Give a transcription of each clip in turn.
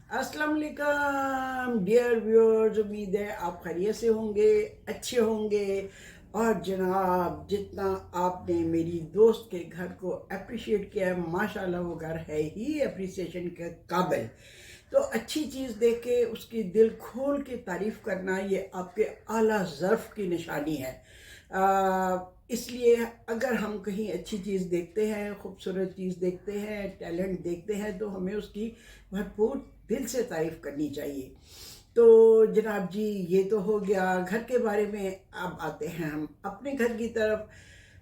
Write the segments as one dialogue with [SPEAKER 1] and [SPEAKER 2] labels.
[SPEAKER 1] अस्सलाम वालेकुम dear viewers, उम्मीद है आप खैरियत से होंगे, अच्छे होंगे। और जनाब, जितना आपने मेरी दोस्त के घर को अप्रिशिएट किया है, माशाल्लाह वो घर है ही अप्रिसिएशन के काबिल। तो अच्छी चीज़ देख के उसकी दिल खोल के तारीफ़ करना, ये आपके आला ज़र्फ़ की निशानी है। इसलिए अगर हम कहीं अच्छी चीज़ देखते हैं, खूबसूरत चीज़ देखते हैं, टैलेंट देखते हैं, तो हमें उसकी भरपूर दिल से तारीफ़ करनी चाहिए। तो जनाब जी, ये तो हो गया घर के बारे में। अब आते हैं हम अपने घर की तरफ।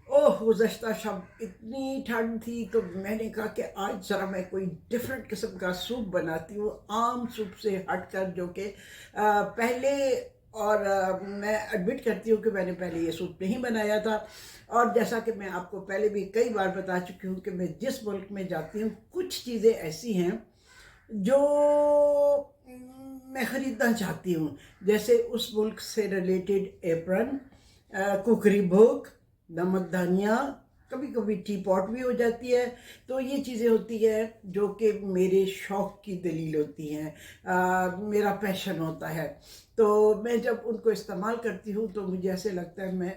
[SPEAKER 1] ओह, गुज़श्ता शब इतनी ठंड थी तो मैंने कहा कि आज ज़रा मैं कोई डिफरेंट किस्म का सूप बनाती हूँ, आम सूप से हटकर, जो कि पहले, और मैं एडमिट करती हूँ कि मैंने पहले ये सूप नहीं बनाया था। और जैसा कि मैं आपको पहले भी कई बार बता चुकी हूँ कि मैं जिस मुल्क में जाती हूँ, कुछ चीज़ें ऐसी हैं जो मैं ख़रीदना चाहती हूँ। जैसे उस मुल्क से रिलेटेड एप्रन, कुकरी बुक, नमक धनिया, कभी कभी टी पॉट भी हो जाती है। तो ये चीज़ें होती है जो कि मेरे शौक़ की दलील होती हैं, मेरा पैशन होता है। तो मैं जब उनको इस्तेमाल करती हूँ तो मुझे ऐसे लगता है मैं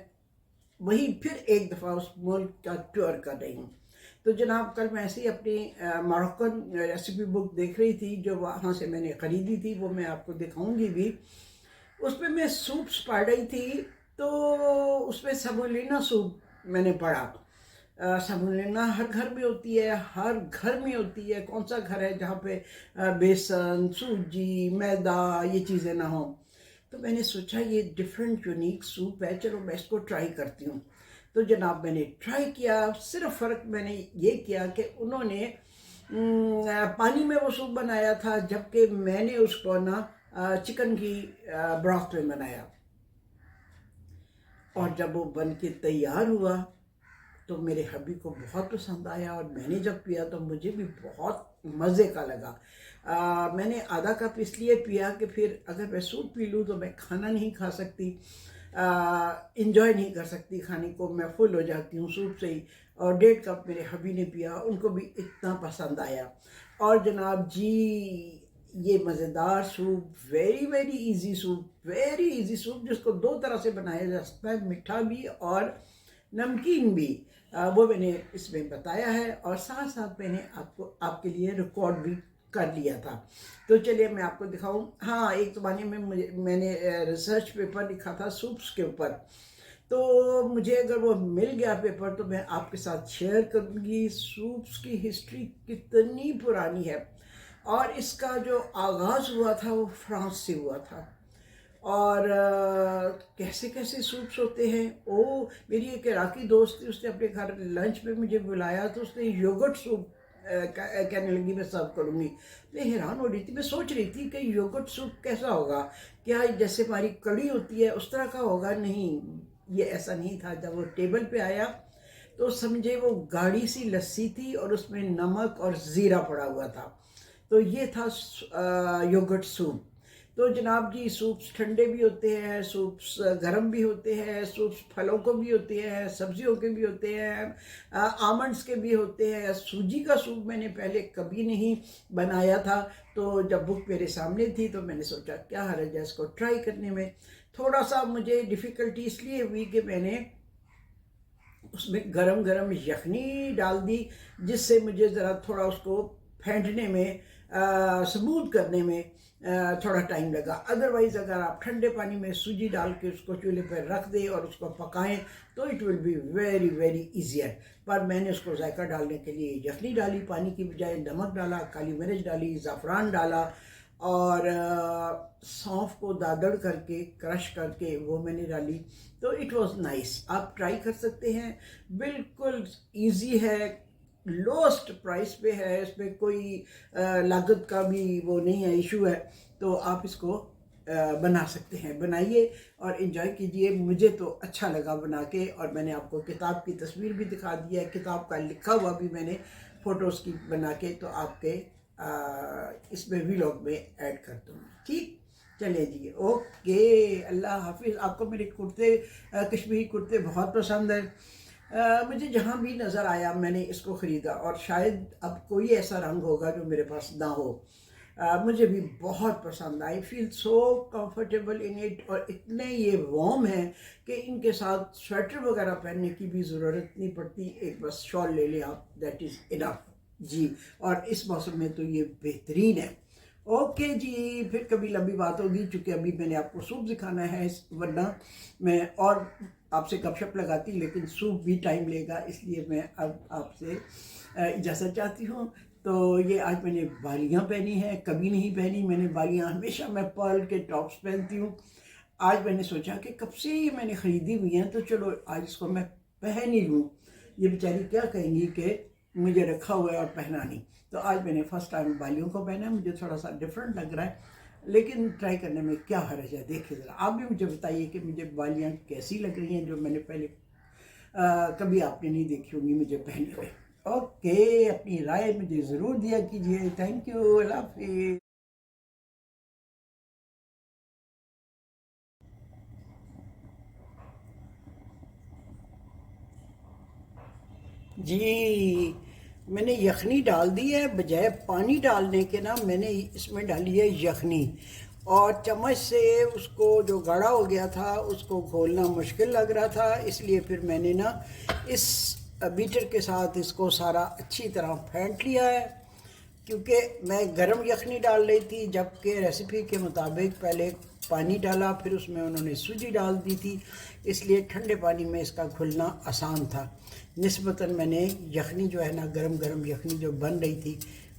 [SPEAKER 1] वही फिर एक दफ़ा उस मुल्क का टूर कर रही हूँ। तो जनाब, कल मैं ऐसे ही अपनी मोरक्कन रेसिपी बुक देख रही थी, जो वहाँ से मैंने ख़रीदी थी, वो मैं आपको दिखाऊंगी भी। उसमें मैं सूप्स पढ़ रही थी, तो उसमें सेमोलिना सूप मैंने पढ़ा। सेमोलिना हर घर में होती है, हर घर में होती है। कौन सा घर है जहाँ पे बेसन, सूजी, मैदा, ये चीज़ें ना हो। तो मैंने सोचा ये डिफरेंट यूनिक सूप है, चलो मैं इसको ट्राई करती हूँ। तो जनाब, मैंने ट्राई किया। सिर्फ फ़र्क मैंने ये किया कि उन्होंने पानी में वो सूप बनाया था, जबकि मैंने उसको ना चिकन की ब्रॉथ में बनाया। और जब वो बन के तैयार हुआ तो मेरे हबी को बहुत पसंद आया, और मैंने जब पिया तो मुझे भी बहुत मज़े का लगा। मैंने आधा कप इसलिए पिया कि फिर अगर मैं सूप पी लूँ तो मैं खाना नहीं खा सकती, इंजॉय नहीं कर सकती खाने को, मैं फुल हो जाती हूँ सूप से ही। और 1.5 कप मेरे हबी ने पिया, उनको भी इतना पसंद आया। और जनाब जी, ये मज़ेदार soup, very very easy soup, very easy soup, जिसको दो तरह से बनाया जा सकता है, मीठा भी और नमकीन भी। वो मैंने इसमें बताया है, और साथ साथ मैंने आपको आपके लिए रिकॉर्ड भी कर लिया था। तो चलिए मैं आपको दिखाऊं। हाँ, एक ज़माने में मैंने रिसर्च पेपर लिखा था सूप्स के ऊपर। तो मुझे अगर वो मिल गया पेपर तो मैं आपके साथ शेयर करूँगी। सूप्स की हिस्ट्री कितनी पुरानी है, और इसका जो आगाज़ हुआ था वो फ्रांस से हुआ था। और कैसे कैसे सूप्स होते हैं। ओ, मेरी एक इराकी दोस्त थी, उसने अपने घर लंच में मुझे बुलाया, तो उसने योगर्ट सूप कहने लगी मैं सर्व करूँगी। मैं हैरान हो रही थी, मैं सोच रही थी कि योगर्ट सूप कैसा होगा, क्या जैसे हमारी कड़ी होती है उस तरह का होगा। नहीं, ये ऐसा नहीं था। जब वो टेबल पे आया तो समझे वो गाढ़ी सी लस्सी थी, और उसमें नमक और ज़ीरा पड़ा हुआ था। तो ये था योगर्ट सूप। तो जनाब जी, सूप्स ठंडे भी होते हैं, सूप्स गर्म भी होते हैं, सूप्स फलों को भी होते हैं, सब्जियों के भी होते हैं, आमंड्स के भी होते हैं। सूजी का सूप मैंने पहले कभी नहीं बनाया था, तो जब बुक मेरे सामने थी तो मैंने सोचा क्या हर्ज है इसको ट्राई करने में। थोड़ा सा मुझे डिफ़िकल्टी इसलिए हुई कि मैंने उसमें गरम गरम यखनी डाल दी, जिससे मुझे ज़रा थोड़ा उसको फेंटने में, स्मूथ करने में थोड़ा टाइम लगा। अदरवाइज़ अगर आप ठंडे पानी में सूजी डाल के उसको चूल्हे पर रख दें और उसको पकाएं तो it will be very very easier. पर मैंने उसको जायका डालने के लिए यखनी डाली, पानी की बजाय नमक डाला, काली मिर्च डाली, ज़ाफ़रान डाला, और सौंफ को दादड़ करके, क्रश करके वो मैंने डाली। तो इट वाज नाइस। आप ट्राई कर सकते हैं, बिल्कुल इजी है, लोएस्ट प्राइस पे है, इसमें कोई लागत का भी वो नहीं है, इशू है। तो आप इसको बना सकते हैं, बनाइए और इन्जॉय कीजिए। मुझे तो अच्छा लगा बना के, और मैंने आपको किताब की तस्वीर भी दिखा दी है, किताब का लिखा हुआ भी मैंने फ़ोटोज़ की बना के तो आपके इसमें व्लॉग में ऐड कर दूँगी। ठीक, चलिए जी, ओके, अल्लाह हाफिज़। आपको मेरे कुर्ते, कश्मीरी कुर्ते बहुत पसंद है। मुझे जहाँ भी नज़र आया मैंने इसको ख़रीदा, और शायद अब कोई ऐसा रंग होगा जो मेरे पास ना हो। मुझे भी बहुत पसंद आई। Feel so comfortable in it, और इतने ये वार्म है कि इनके साथ स्वेटर वगैरह पहनने की भी ज़रूरत नहीं पड़ती, एक बस शॉल ले लें आप, दैट इज़ इनफ जी। और इस मौसम में तो ये बेहतरीन है। ओके जी, फिर कभी लंबी बात होगी, चूँकि अभी मैंने आपको सूप दिखाना है, वरना मैं और आपसे गपशप लगाती, लेकिन सूप भी टाइम लेगा, इसलिए मैं अब आपसे इजाज़त चाहती हूँ। तो ये आज मैंने बालियाँ पहनी हैं, कभी नहीं पहनी मैंने बालियाँ, हमेशा मैं पर्ल के टॉप्स पहनती हूँ। आज मैंने सोचा कि कब से ये मैंने ख़रीदी हुई हैं, तो चलो आज इसको मैं पहन ही लूँ। ये बेचारी क्या कहेंगी कि मुझे रखा हुआ है और पहना नहीं। तो आज मैंने फ़र्स्ट टाइम बालियों को पहना है, मुझे थोड़ा सा डिफरेंट लग रहा है, लेकिन ट्राई करने में क्या हर्ज है। देखिए ज़रा आप भी मुझे बताइए कि मुझे बालियाँ कैसी लग रही हैं, जो मैंने पहले कभी आपने नहीं देखी होंगी मुझे पहने हुए। ओके, अपनी राय मुझे ज़रूर दिया कीजिए। थैंक यू, अल्लाह हाफिज़। जी, मैंने यखनी डाल दी है, बजाय पानी डालने के ना मैंने इसमें डाली है यखनी, और चम्मच से उसको जो गाढ़ा हो गया था उसको घोलना मुश्किल लग रहा था, इसलिए फिर मैंने ना इस बीटर के साथ इसको सारा अच्छी तरह फेंट लिया है। क्योंकि मैं गरम यखनी डाल रही थी, जबकि रेसिपी के मुताबिक पहले पानी डाला, फिर उसमें उन्होंने सूजी डाल दी थी, इसलिए ठंडे पानी में इसका घुलना आसान था। निस्बतन मैंने यखनी जो है ना, गरम गरम यखनी जो बन रही थी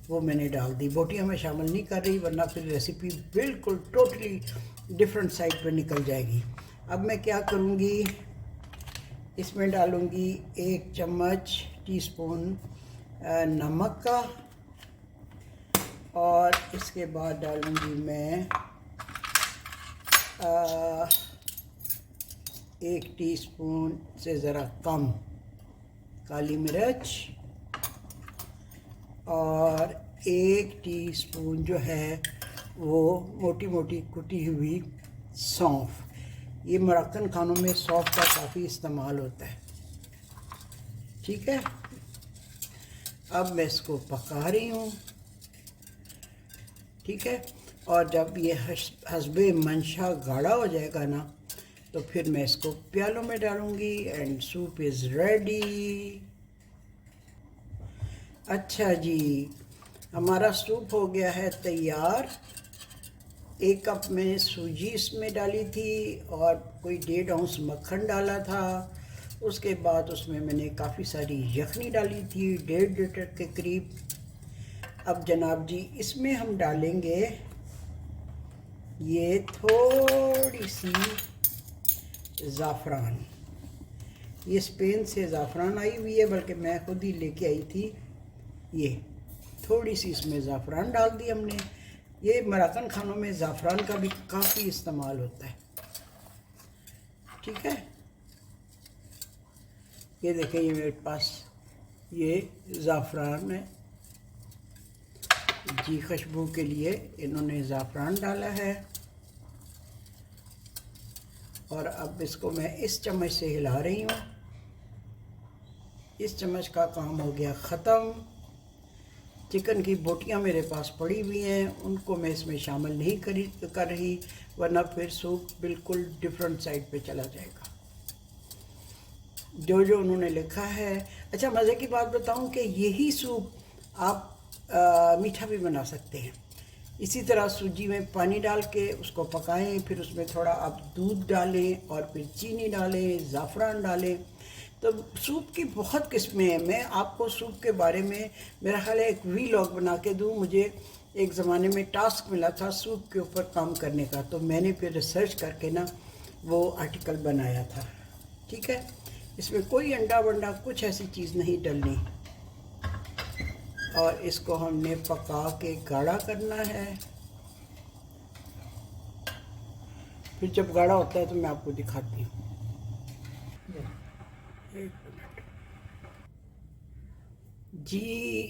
[SPEAKER 1] वो मैंने डाल दी। बोटियाँ मैं शामिल नहीं कर रही, वरना फिर रेसिपी बिल्कुल टोटली डिफरेंट साइड पर निकल जाएगी। अब मैं क्या करूँगी, इसमें डालूँगी 1 चम्मच टीस्पून नमक का, और इसके बाद डालूँगी मैं 1 टीस्पून से ज़रा कम काली मिर्च, और 1 टीस्पून जो है वो मोटी मोटी कुटी हुई सौंफ। ये मरक्कन खानों में सौंफ का काफ़ी इस्तेमाल होता है। ठीक है, अब मैं इसको पका रही हूँ। ठीक है, और जब ये हस्बे मंशा गाढ़ा हो जाएगा ना, तो फिर मैं इसको प्यालों में डालूँगी, एंड सूप इज़ रेडी। अच्छा जी, हमारा सूप हो गया है तैयार। 1 कप मैंने सूजी इसमें डाली थी, और कोई 1.5 औंस मक्खन डाला था। उसके बाद उसमें मैंने काफ़ी सारी यखनी डाली थी, 1.5 लीटर के करीब। अब जनाब जी, इसमें हम डालेंगे ये थोड़ी सी ज़ाफ़रान। ये स्पेन से ज़ाफ़रान आई हुई है, बल्कि मैं खुद ही लेके आई थी। ये थोड़ी सी इसमें ज़ाफ़रान डाल दी हमने। ये मरक्कन खानों में ज़ाफ़रान का भी काफ़ी इस्तेमाल होता है। ठीक है, ये देखें, ये मेरे पास ये ज़ाफ़रान है जी, खुशबू के लिए इन्होंने ज़ाफ़रान डाला है। और अब इसको मैं इस चम्मच से हिला रही हूँ। इस चम्मच का काम हो गया ख़त्म। चिकन की बोटियाँ मेरे पास पड़ी हुई हैं, उनको मैं इसमें शामिल नहीं कर रही, वरना फिर सूप बिल्कुल डिफरेंट साइड पे चला जाएगा। जो जो उन्होंने लिखा है। अच्छा, मज़े की बात बताऊं कि यही सूप आप मीठा भी बना सकते हैं। इसी तरह सूजी में पानी डाल के उसको पकाएं, फिर उसमें थोड़ा आप दूध डालें, और फिर चीनी डालें, ज़ाफ़रान डालें। तो सूप की बहुत किस्में हैं। मैं आपको सूप के बारे में मेरा ख्याल है एक वीलॉग बना के दूँ। मुझे एक ज़माने में टास्क मिला था सूप के ऊपर काम करने का, तो मैंने फिर रिसर्च करके ना वो आर्टिकल बनाया था। ठीक है, इसमें कोई अंडा वंडा कुछ ऐसी चीज़ नहीं डलनी, और इसको हमने पका के गाढ़ा करना है। फिर जब गाढ़ा होता है तो मैं आपको दिखाती हूँ। एक मिनट जी,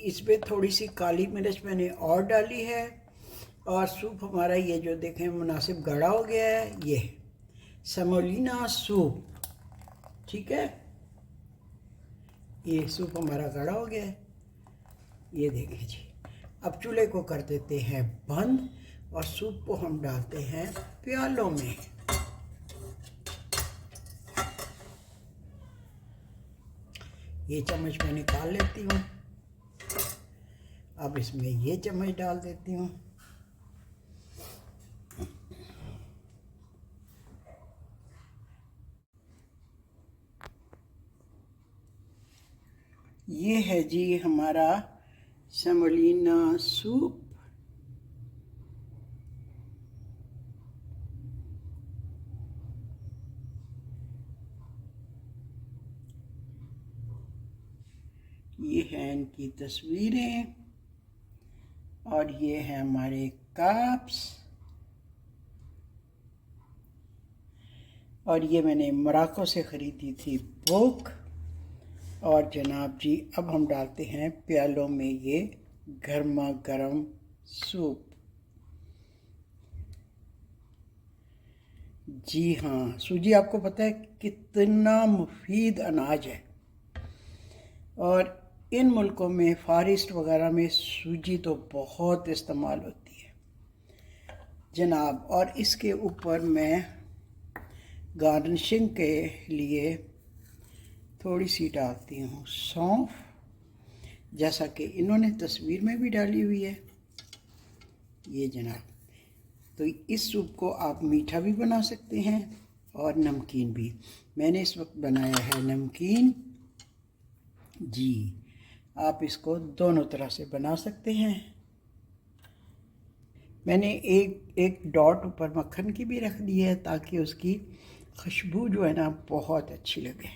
[SPEAKER 1] इसमें थोड़ी सी काली मिर्च मैंने और डाली है, और सूप हमारा ये जो देखें मुनासिब गाढ़ा हो गया है। ये सेमोलिना सूप, ठीक है, ये सूप हमारा गाढ़ा हो गया है। ये देखें जी, अब चूल्हे को कर देते हैं बंद और सूप को हम डालते हैं प्यालों में। ये चम्मच मैं निकाल लेती हूँ। अब इसमें ये चम्मच डाल देती हूँ। ये है जी हमारा सेमोलिना सूप। ये हैं इनकी तस्वीरें और ये हैं हमारे कप्स। और ये मैंने मोरक्को से ख़रीदी थी बुक। और जनाब जी अब हम डालते हैं प्यालों में ये गर्मा गर्म सूप। जी हाँ, सूजी आपको पता है कितना मुफीद अनाज है, और इन मुल्कों में फार ईस्ट वगैरह में सूजी तो बहुत इस्तेमाल होती है जनाब। और इसके ऊपर मैं गार्निशिंग के लिए थोड़ी सी डालती हूँ सौंफ, जैसा कि इन्होंने तस्वीर में भी डाली हुई है ये जनाब। तो इस सूप को आप मीठा भी बना सकते हैं और नमकीन भी। मैंने इस वक्त बनाया है नमकीन। जी, आप इसको दोनों तरह से बना सकते हैं। मैंने एक डॉट ऊपर मक्खन की भी रख दी है ताकि उसकी खुशबू जो है ना बहुत अच्छी लगे।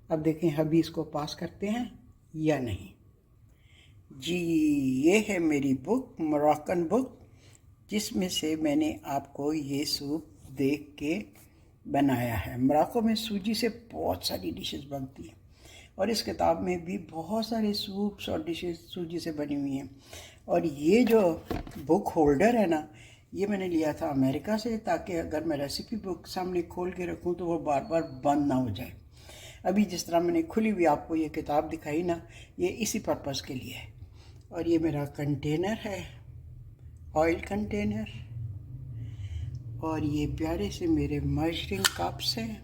[SPEAKER 1] अब देखें अभी इसको पास करते हैं या नहीं। जी, ये है मेरी बुक, मोरक्कन बुक, जिसमें से मैंने आपको ये सूप देख के बनाया है। मोरक्को में सूजी से बहुत सारी डिशेस बनती हैं और इस किताब में भी बहुत सारे सूप्स और डिशेस सूजी से बनी हुई हैं। और ये जो बुक होल्डर है ना, ये मैंने लिया था अमेरिका से, ताकि अगर मैं रेसिपी बुक सामने खोल के रखूं तो वो बार बार बंद ना हो जाए। अभी जिस तरह मैंने खुली हुई आपको ये किताब दिखाई ना, ये इसी पर्पज़ के लिए है। और ये मेरा कंटेनर है, ऑयल कंटेनर। और ये प्यारे से मेरे मर्जरिंग कप्स हैं,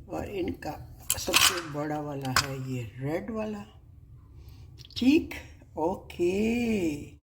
[SPEAKER 1] और इनका सबसे बड़ा वाला है ये रेड वाला। ठीक, ओके।